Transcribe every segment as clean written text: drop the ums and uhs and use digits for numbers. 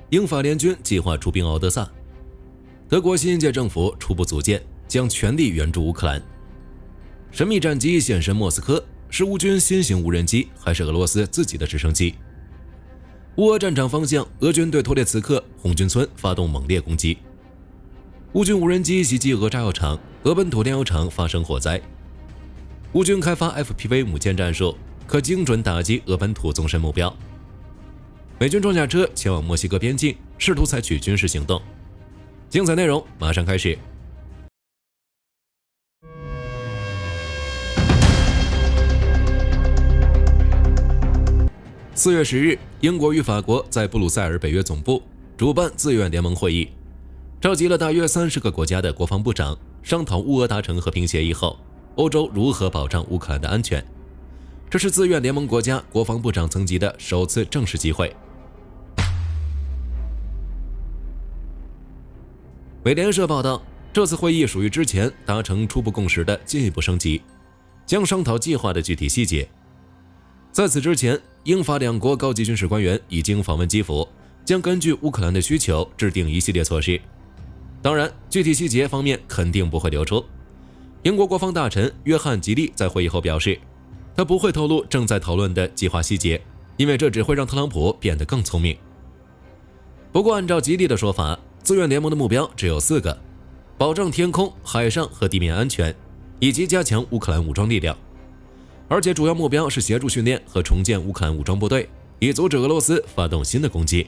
英法联军计划出兵敖德萨。德国新一届政府初步组建，将全力援助乌克兰。神秘战机现身莫斯科，是乌军新型无人机还是俄罗斯自己的直升机？乌俄战场方向，俄军对托列茨克红军村发动猛烈攻击。乌军无人机袭击俄炸药厂，俄本土炼油厂发生火灾。乌军开发 FPV 母舰战术，可精准打击俄本土纵深目标。美军装甲车前往墨西哥边境，试图采取军事行动。精彩内容马上开始。4月10日，英国与法国在布鲁塞尔北约总部主办自愿联盟会议，召集了大约30个国家的国防部长，商讨乌俄达成和平协议后，欧洲如何保障乌克兰的安全。这是自愿联盟国家国防部长层级的首次正式集会。美联社报道，这次会议属于之前达成初步共识的进一步升级，将商讨计划的具体细节。在此之前，英法两国高级军事官员已经访问基辅，将根据乌克兰的需求制定一系列措施。当然，具体细节方面肯定不会流出。英国国防大臣约翰·吉利在会议后表示，他不会透露正在讨论的计划细节，因为这只会让特朗普变得更聪明。不过，按照吉利的说法，自愿联盟的目标只有4个：保障天空、海上和地面安全，以及加强乌克兰武装力量。而且主要目标是协助训练和重建乌克兰武装部队，以阻止俄罗斯发动新的攻击。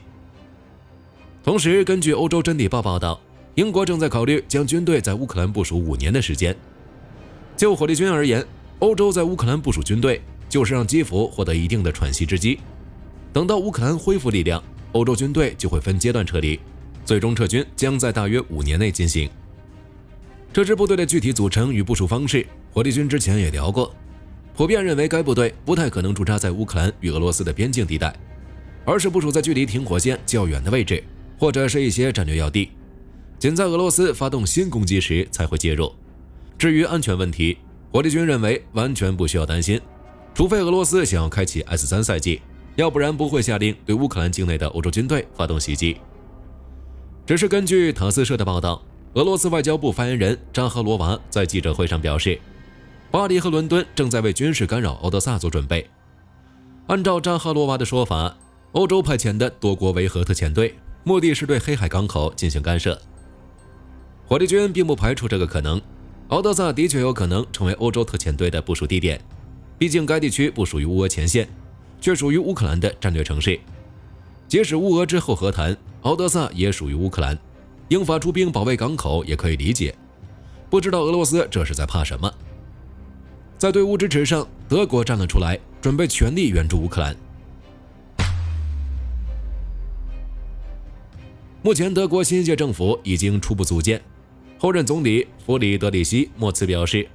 同时，根据欧洲真理报报道，英国正在考虑将军队在乌克兰部署5年的时间。就火力军而言，欧洲在乌克兰部署军队，就是让基辅获得一定的喘息之机。等到乌克兰恢复力量，欧洲军队就会分阶段撤离，最终撤军将在大约5年内进行。这支部队的具体组成与部署方式，火力军之前也聊过。普遍认为该部队不太可能驻扎在乌克兰与俄罗斯的边境地带，而是部署在距离停火线较远的位置，或者是一些战略要地，仅在俄罗斯发动新攻击时才会介入。至于安全问题，火力军认为完全不需要担心，除非俄罗斯想要开启 S3 赛季，要不然不会下令对乌克兰境内的欧洲军队发动袭击。只是根据塔斯社的报道，俄罗斯外交部发言人扎哈罗娃在记者会上表示，巴黎和伦敦正在为军事干扰敖德萨做准备。按照扎哈罗娃的说法，欧洲派遣的多国维和特遣队，目的是对黑海港口进行干涉。火力军并不排除这个可能，敖德萨的确有可能成为欧洲特遣队的部署地点，毕竟该地区不属于乌俄前线，却属于乌克兰的战略城市。即使乌俄之后和谈，敖德萨也属于乌克兰，英法出兵保卫港口也可以理解。不知道俄罗斯这是在怕什么？在对乌支持上，德国站了出来，准备全力援助乌克兰。目前，德国新一届政府已经初步组建，后任总理弗里德里希·莫茨表示，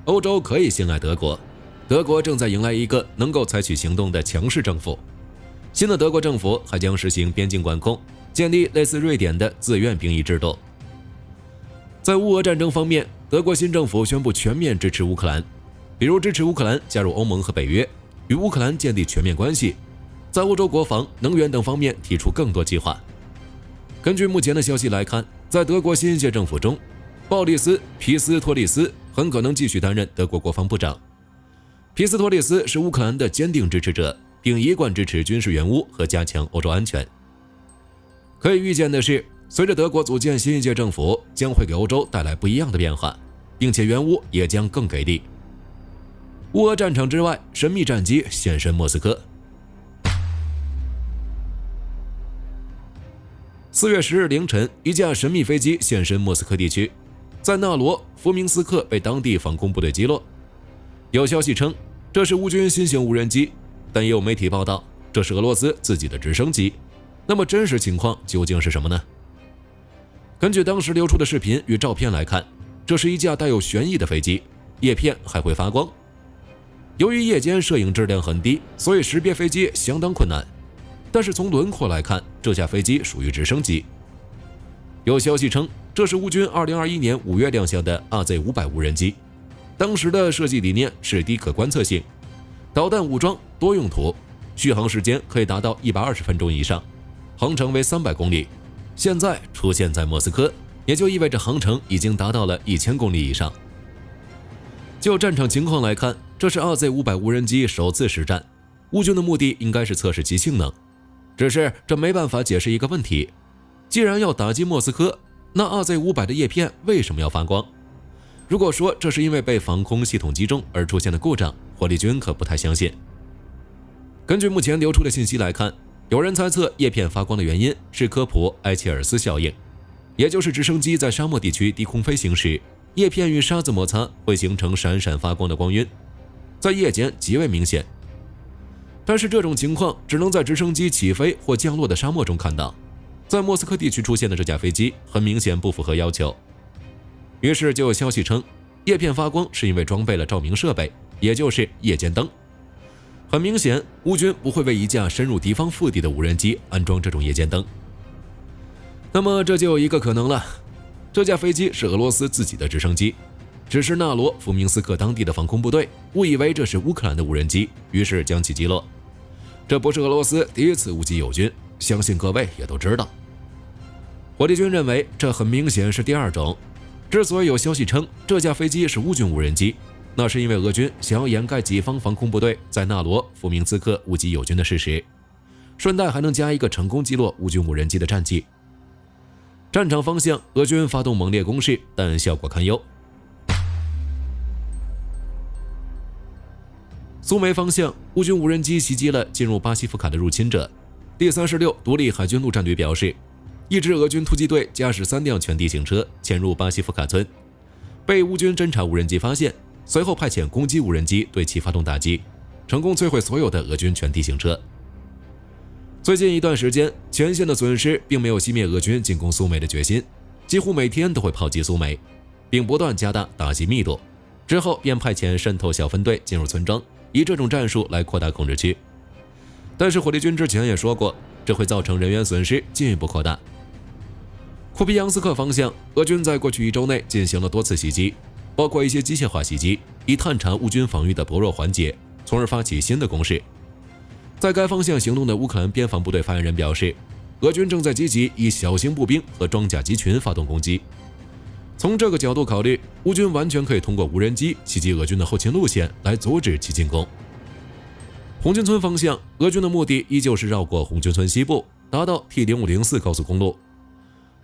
欧洲可以信赖德国，德国正在迎来一个能够采取行动的强势政府。新的德国政府还将实行边境管控，建立类似瑞典的自愿兵役制度。在乌俄战争方面，德国新政府宣布全面支持乌克兰，比如支持乌克兰加入欧盟和北约，与乌克兰建立全面关系，在欧洲国防、能源等方面提出更多计划。根据目前的消息来看，在德国新一届政府中，鲍里斯·皮斯托利斯很可能继续担任德国国防部长。皮斯托利斯是乌克兰的坚定支持者，并一贯支持军事援乌和加强欧洲安全。可以预见的是，随着德国组建新一届政府，将会给欧洲带来不一样的变化，并且援乌也将更给力。乌俄战场之外，神秘战机现身莫斯科。4月10日凌晨，一架神秘飞机现身莫斯科地区，在纳罗弗明斯克被当地防空部队击落。有消息称这是乌军新型无人机，但也有媒体报道这是俄罗斯自己的直升机。那么真实情况究竟是什么呢？根据当时流出的视频与照片来看，这是一架带有旋翼的飞机，叶片还会发光。由于夜间摄影质量很低，所以识别飞机相当困难。但是从轮廓来看，这架飞机属于直升机。有消息称，这是乌军2021年5月亮相的 RZ-500 无人机。当时的设计理念是低可观测性，导弹武装多用途，续航时间可以达到120分钟以上，航程为300公里，现在出现在莫斯科，也就意味着航程已经达到了1000公里以上。就战场情况来看，这是 RZ-500 无人机首次实战，乌军的目的应该是测试其性能。只是这没办法解释一个问题，既然要打击莫斯科，那 RZ-500 的叶片为什么要发光？如果说这是因为被防空系统击中而出现的故障，火力军可不太相信。根据目前流出的信息来看，有人猜测叶片发光的原因是科普埃切尔斯效应，也就是直升机在沙漠地区低空飞行时，叶片与沙子摩擦会形成闪闪发光的光晕，在夜间极为明显。但是这种情况只能在直升机起飞或降落的沙漠中看到，在莫斯科地区出现的这架飞机很明显不符合要求。于是就有消息称，叶片发光是因为装备了照明设备，也就是夜间灯。很明显，乌军不会为一架深入敌方腹地的无人机安装这种夜间灯。那么这就有一个可能了，这架飞机是俄罗斯自己的直升机，只是纳罗夫明斯克当地的防空部队误以为这是乌克兰的无人机，于是将其击落。这不是俄罗斯第一次误击友军，相信各位也都知道。火力军认为这很明显是第二种。之所以有消息称这架飞机是乌军无人机，那是因为俄军想要掩盖己方防空部队在纳罗夫明斯克误击友军的事实，顺带还能加一个成功击落乌军无人机的战绩。战场方向，俄军发动猛烈攻势，但效果堪忧。苏梅方向，乌军无人机袭击了进入巴西夫卡的入侵者。第36独立海军陆战队表示，一支俄军突击队驾驶3辆全地形车潜入巴西夫卡村，被乌军侦察无人机发现，随后派遣攻击无人机对其发动打击，成功摧毁所有的俄军全地形车。最近一段时间，前线的损失并没有熄灭俄军进攻苏梅的决心，几乎每天都会炮击苏梅，并不断加大打击密度。之后便派遣渗透小分队进入村庄，以这种战术来扩大控制区。但是火力军之前也说过，这会造成人员损失进一步扩大。库皮扬斯克方向，俄军在过去1周内进行了多次袭击，包括一些机械化袭击，以探查乌军防御的薄弱环节，从而发起新的攻势。在该方向行动的乌克兰边防部队发言人表示，俄军正在积极以小型步兵和装甲集群发动攻击。从这个角度考虑，乌军完全可以通过无人机袭击俄军的后勤路线来阻止其进攻。红军村方向，俄军的目的依旧是绕过红军村西部，达到 T0504 高速公路。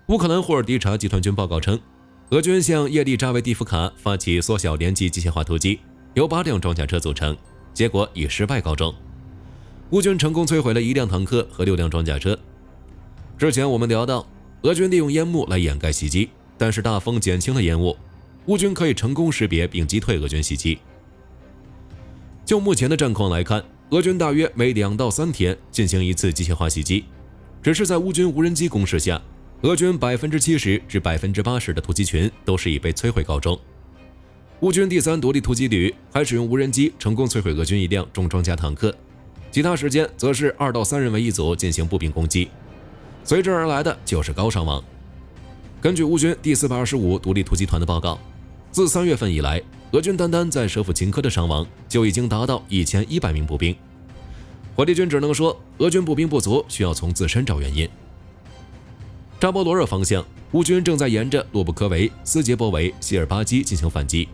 乌克兰霍尔迪察集团军报告称，俄军向叶利扎维蒂夫卡发起缩小连级机械化突击，由8辆装甲车组成，结果以失败告终。乌军成功摧毁了1辆坦克和6辆装甲车。之前我们聊到，俄军利用烟幕来掩盖袭击，但是大风减轻了烟雾，乌军可以成功识别并击退俄军袭击。就目前的战况来看，俄军大约每2到3天进行一次机械化袭击，只是在乌军无人机攻势下，俄军70%至80%的突击群都是以被摧毁告终。乌军第3独立突击旅还使用无人机成功摧毁俄军1辆重装甲坦克，其他时间则是2到3人为一组进行步兵攻击，随之而来的就是高伤亡。根据乌军第425独立突击团的报告，自3月份以来，俄军单单在舍甫琴科的伤亡就已经达到1100名步兵。火力军只能说，俄军步兵不足，需要从自身找原因。扎波罗热方向，乌军正在沿着洛布科维、斯捷波维、希尔巴基进行反击。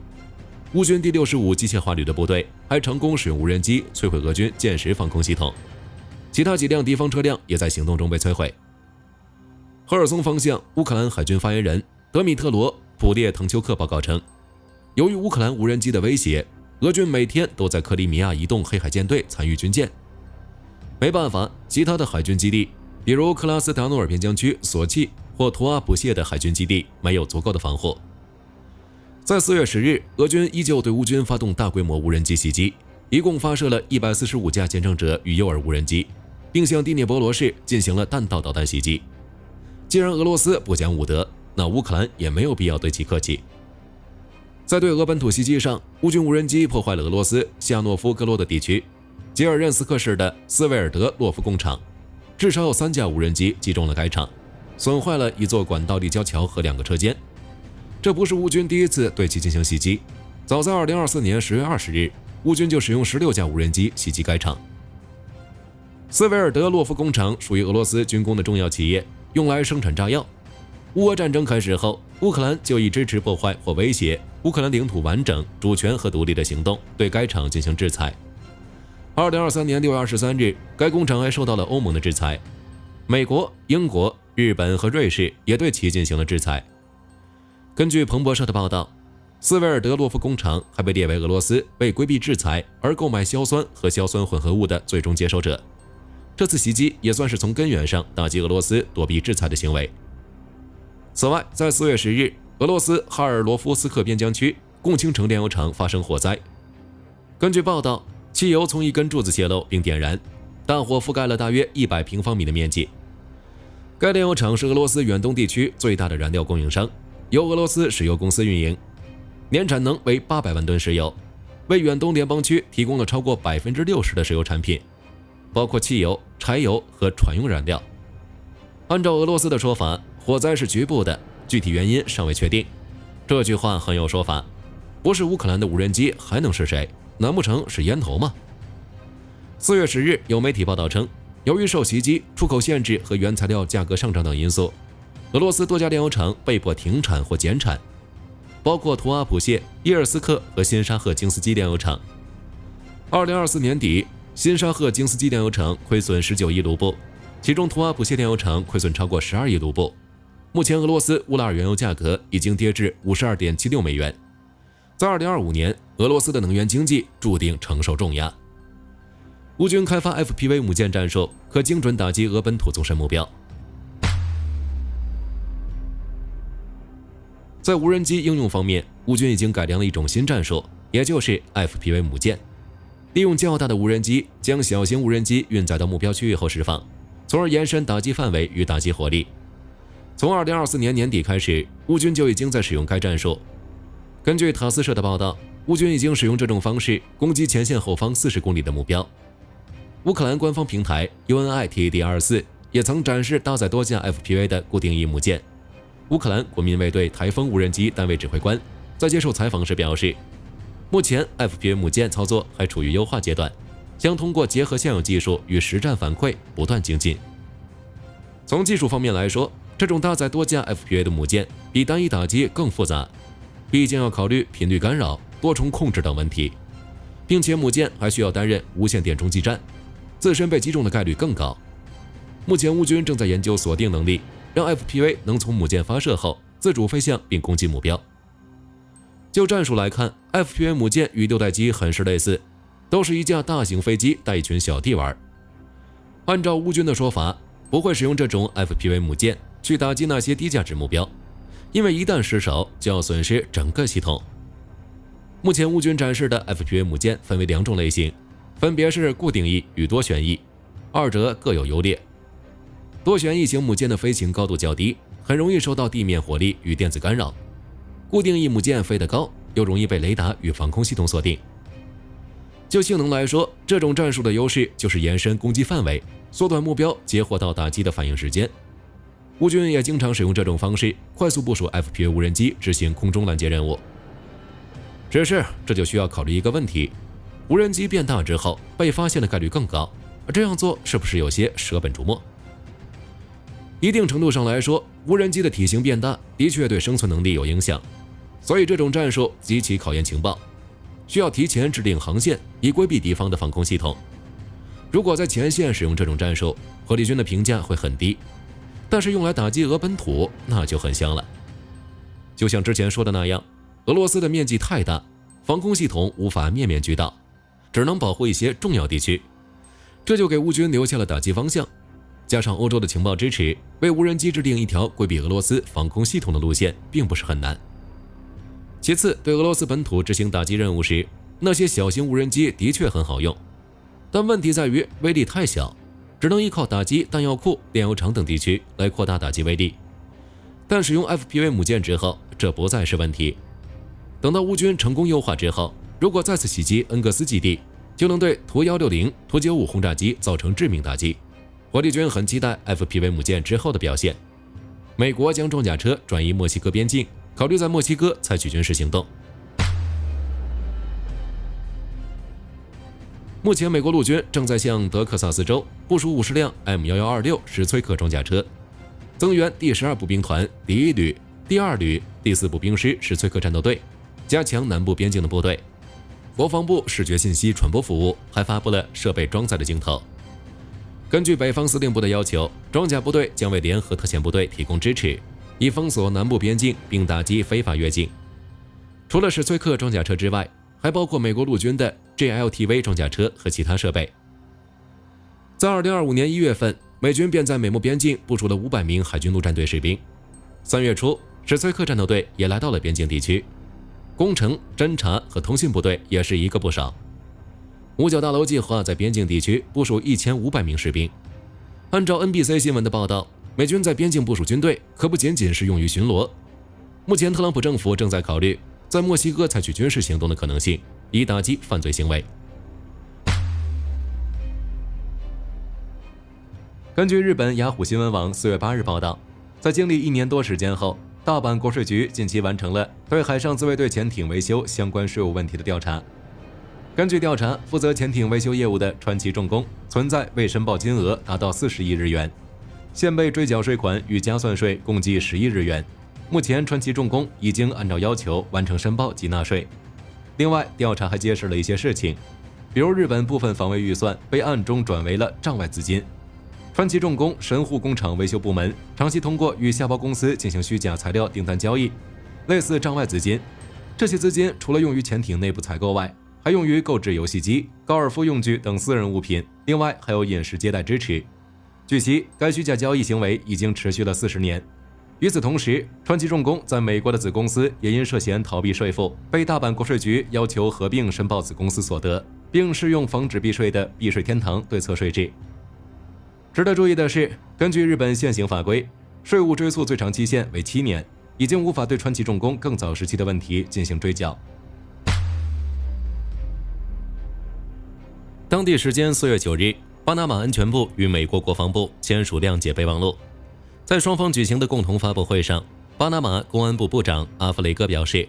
乌军第65机械化旅的部队还成功使用无人机摧毁俄军舰石防空系统，其他几辆敌方车辆也在行动中被摧毁。赫尔松方向，乌克兰海军发言人德米特罗·普列滕丘克报告称，由于乌克兰无人机的威胁，俄军每天都在克里米亚移动黑海舰队参与军舰。没办法，其他的海军基地，比如克拉斯达诺尔边疆区索契或图阿普谢的海军基地没有足够的防护。在4月10日，俄军依旧对乌军发动大规模无人机袭击，一共发射了145架见证者与诱饵无人机，并向第聂伯罗市进行了弹道导弹袭击。既然俄罗斯不讲武德，那乌克兰也没有必要对其客气。在对俄本土袭击上，乌军无人机破坏了俄罗斯夏诺夫哥罗的地区吉尔任斯克市的斯维尔德洛夫工厂，至少有3架无人机击中了该厂，损坏了一座管道立交桥和2个车间。这不是乌军第一次对其进行袭击，早在2024年10月20日，乌军就使用16架无人机袭击该厂。斯维尔德洛夫工厂属于俄罗斯军工的重要企业，用来生产炸药。乌俄战争开始后，乌克兰就以支持破坏或威胁乌克兰领土完整、主权和独立的行动对该厂进行制裁。2023年6月23日，该工厂还受到了欧盟的制裁，美国、英国、日本和瑞士也对其进行了制裁。根据彭博社的报道，斯维尔德洛夫工厂还被列为俄罗斯为规避制裁而购买硝酸和硝酸混合物的最终接收者。这次袭击也算是从根源上打击俄罗斯躲避制裁的行为。此外，在4月10日，俄罗斯哈尔罗夫斯克边疆区共青城炼油厂发生火灾。根据报道，汽油从一根柱子泄漏并点燃，大火覆盖了大约100平方米的面积。该炼油厂是俄罗斯远东地区最大的燃料供应商，由俄罗斯石油公司运营，年产能为800万吨石油，为远东联邦区提供了超过60%的石油产品，包括汽油、柴油和船用燃料。按照俄罗斯的说法，火灾是局部的，具体原因尚未确定。这句话很有说法，不是乌克兰的无人机还能是谁？难不成是烟头吗？4月10日，有媒体报道称，由于受袭击、出口限制和原材料价格上涨等因素，俄罗斯多家炼油厂被迫停产或减产，包括图阿普谢、伊尔斯克和新沙赫京斯基炼油厂。2024年底，新沙赫京斯基炼油厂亏损19亿卢布，其中图阿普谢炼油厂亏损超过12亿卢布。目前俄罗斯乌拉尔原油价格已经跌至52.76美元。在2025年，俄罗斯的能源经济注定承受重压。乌军开发 FPV 母舰战术，可精准打击俄本土纵深目标。在无人机应用方面，乌军已经改良了一种新战术，也就是 FPV 母舰，利用较大的无人机将小型无人机运载到目标区域后释放，从而延伸打击范围与打击火力。从2024年年底开始，乌军就已经在使用该战术。根据塔斯社的报道，乌军已经使用这种方式攻击前线后方40公里的目标。乌克兰官方平台 UNITAD24 也曾展示搭载多架 FPV 的固定翼母舰。乌克兰国民卫队台风无人机单位指挥官在接受采访时表示，目前 FPV 母舰操作还处于优化阶段，将通过结合现有技术与实战反馈不断精进。从技术方面来说，这种搭载多架 FPV 的母舰比单一打击更复杂，毕竟要考虑频率干扰、多重控制等问题，并且母舰还需要担任无线电中继站，自身被击中的概率更高。目前乌军正在研究锁定能力，让 FPV 能从母舰发射后自主飞向并攻击目标。就战术来看， FPV 母舰与六代机很是类似，都是一架大型飞机带一群小弟玩。按照乌军的说法，不会使用这种 FPV 母舰去打击那些低价值目标，因为一旦失手就要损失整个系统。目前乌军展示的 FPV 母舰分为2种类型，分别是固定翼与多旋翼，二者各有优劣。多旋翼型母舰的飞行高度较低，很容易受到地面火力与电子干扰；固定翼母舰飞得高，又容易被雷达与防空系统锁定。就性能来说，这种战术的优势就是延伸攻击范围，缩短目标截获到打击的反应时间。乌军也经常使用这种方式快速部署 FPV 无人机执行空中拦截任务。只是这就需要考虑一个问题，无人机变大之后被发现的概率更高，这样做是不是有些舍本逐末？一定程度上来说，无人机的体型变大的确对生存能力有影响，所以这种战术极其考验情报，需要提前制定航线，以规避敌方的防空系统。如果在前线使用这种战术，火力军的评价会很低，但是用来打击俄本土那就很香了。就像之前说的那样，俄罗斯的面积太大，防空系统无法面面俱到，只能保护一些重要地区，这就给乌军留下了打击方向。加上欧洲的情报支持，为无人机制定一条规避俄罗斯防空系统的路线并不是很难。其次，对俄罗斯本土执行打击任务时，那些小型无人机的确很好用，但问题在于威力太小，只能依靠打击弹药库、炼油厂等地区来扩大打击威力。但使用 FPV 母舰之后，这不再是问题。等到乌军成功优化之后，如果再次袭击恩格斯基地，就能对图160、图95轰炸机造成致命打击。火力军很期待 FPV 母舰之后的表现。美国将装甲车转移墨西哥边境，考虑在墨西哥采取军事行动。目前，美国陆军正在向德克萨斯州部署50辆 M1126史崔克装甲车，增援第12步兵团第1旅、第2旅、第4步兵师史崔克战斗队，加强南部边境的部队。国防部视觉信息传播服务还发布了设备装载的镜头。根据北方司令部的要求，装甲部队将为联合特遣部队提供支持，以封锁南部边境并打击非法越境。除了史崔克装甲车之外，还包括美国陆军的 JLTV 装甲车和其他设备。在2025年1月份，美军便在美墨边境部署了500名海军陆战队士兵。3月初，史崔克战斗队也来到了边境地区，工程、侦察和通信部队也是一个不少。五角大楼计划在边境地区部署1500名士兵。按照 NBC 新闻的报道，美军在边境部署军队可不仅仅是用于巡逻。目前，特朗普政府正在考虑在墨西哥采取军事行动的可能性，以打击犯罪行为。根据日本雅虎新闻网4月8日报道，在经历1年多时间后，大阪国税局近期完成了对海上自卫队潜艇维修相关税务问题的调查。根据调查，负责潜艇维修业务的川崎重工存在未申报金额达到40亿日元，现被追缴税款与加算税共计10亿日元。目前，川崎重工已经按照要求完成申报及纳税。另外，调查还揭示了一些事情，比如日本部分防卫预算被暗中转为了账外资金。川崎重工神户工厂维修部门长期通过与下包公司进行虚假材料订单交易，类似账外资金。这些资金除了用于潜艇内部采购外，还用于购置游戏机、高尔夫用具等私人物品，另外还有饮食接待支持。据悉，该虚假交易行为已经持续了40年。与此同时，川崎重工在美国的子公司也因涉嫌逃避税负，被大阪国税局要求合并申报子公司所得，并适用防止避税的避税天堂对策税制。值得注意的是，根据日本现行法规，税务追诉最长期限为7年，已经无法对川崎重工更早时期的问题进行追缴。当地时间4月9日，巴拿马安全部与美国国防部签署谅解备忘录。在双方举行的共同发布会上，巴拿马公安部部长阿弗雷戈表示，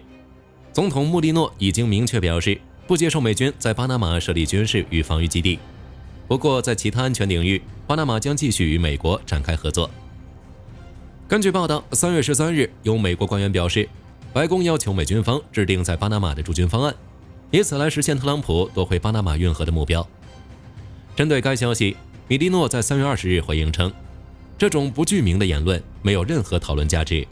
总统穆利诺已经明确表示不接受美军在巴拿马设立军事与防御基地。不过，在其他安全领域，巴拿马将继续与美国展开合作。根据报道，3月13日，有美国官员表示，白宫要求美军方制定在巴拿马的驻军方案，以此来实现特朗普夺回巴拿马运河的目标。针对该消息，米利诺在3月20日回应称，这种不具名的言论没有任何讨论价值。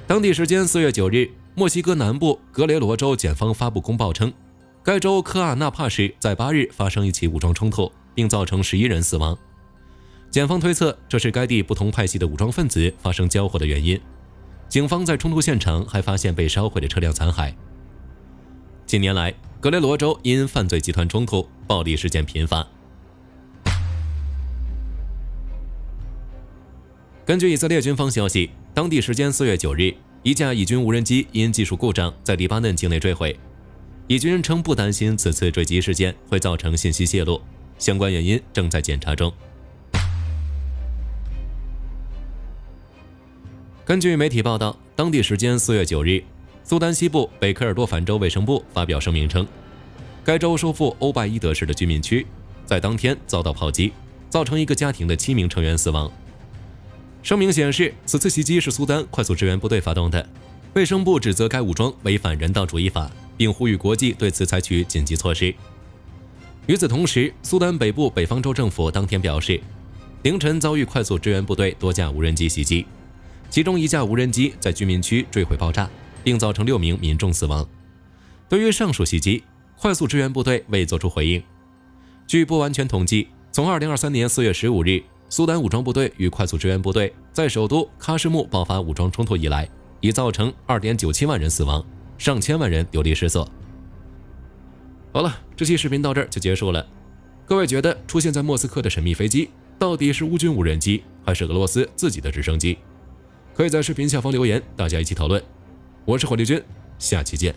当地时间4月9日，墨西哥南部格雷罗州检方发布公报称，该州科尔纳帕市在8日发生一起武装冲突，并造成11人死亡。检方推测这是该地不同派系的武装分子发生交火的原因。警方在冲突现场还发现被烧毁的车辆残骸。近年来，格雷罗州因犯罪集团冲突，暴力事件频发。根据以色列军方消息，当地时间4月9日，一架以军无人机因技术故障在黎巴嫩境内坠毁。以军称不担心此次坠机事件会造成信息泄露，相关原因正在检查中。根据媒体报道，当地时间4月9日，苏丹西部北科尔多凡州卫生部发表声明称，该州收复欧拜伊德市的居民区在当天遭到炮击，造成一个家庭的7名成员死亡。声明显示，此次袭击是苏丹快速支援部队发动的。卫生部指责该武装违反人道主义法，并呼吁国际对此采取紧急措施。与此同时，苏丹北部北方州政府当天表示，凌晨遭遇快速支援部队多架无人机袭击，其中一架无人机在居民区坠毁爆炸，并造成6名民众死亡。对于上述袭击，快速支援部队未作出回应。据不完全统计，从2023年4月15日苏丹武装部队与快速支援部队在首都喀什木爆发武装冲突以来，已造成2.97万人死亡，上千万人流离失所。好了，这期视频到这儿就结束了。各位觉得出现在莫斯科的神秘飞机到底是乌军无人机，还是俄罗斯自己的直升机？可以在视频下方留言，大家一起讨论。我是火力军，下期见。